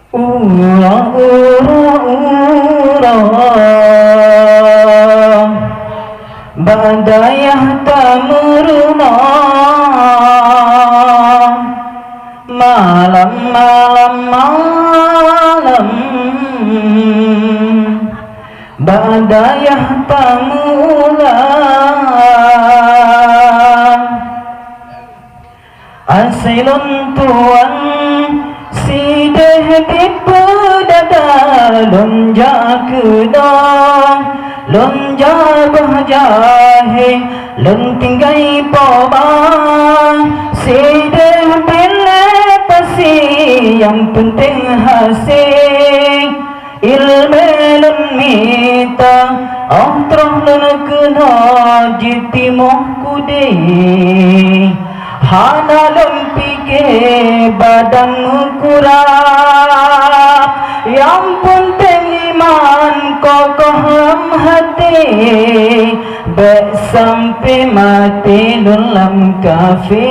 Ura-ura-ura badayah tamuruna malam-malam malam badayah tamulan asilun tuan sideh di pedada lonja kedong lonja bahjahe lon tinggai pobang sideh bile pasi yang penting hasil ilmelun mita autroh lun kena jiti moh kude hana lun pike badan kurang yang penting iman kokoh lam hati baik sampai mati dalam kafir.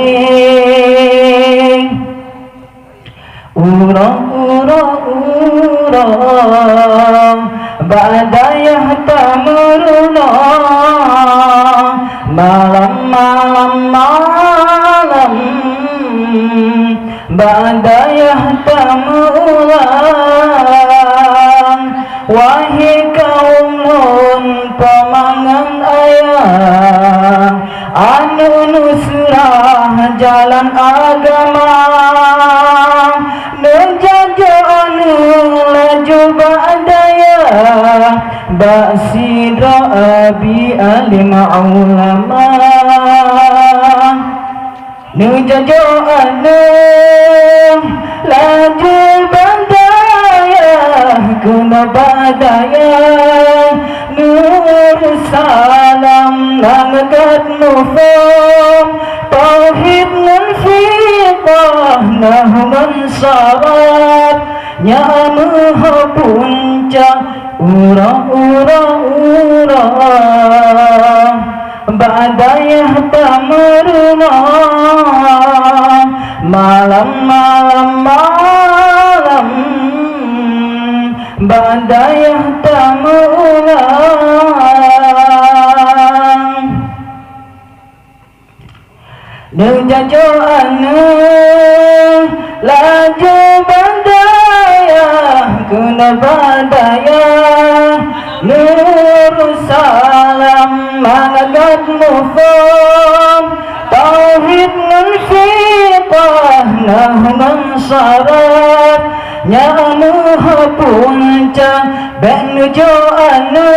Ura-ura-ura badayah tamuruna malam-malam malam badayah tamulan wahai kaum nun pamangan ayah anu nusrah jalan agama menjaga anu laju badaya basidra abi alim ulama menjaga anu laju badaya kuna badaya nur salam nangkat nufum tauhid nan fiqah nahman sabat nyamuh puncak ura-ura-ura badayah tamuruna malam-malam malam badayah tamulan Nunjajo anu laju badayah kuna badayah nur salam mangagat mufum tauhid nan fiqah nahman syarat nyamuh puncak benujo anu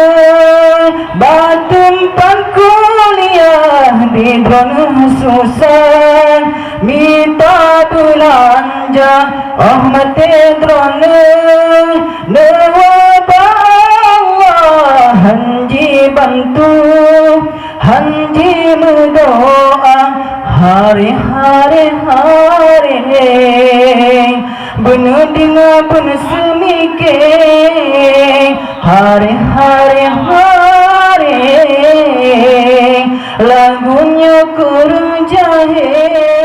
batum pangkuliah di drone susah minta belanja ahmati drone newaba Allah hanji bantu hanji mendoa hari-hari benar dengan benar semike hari-hari lagunya kurang jahil.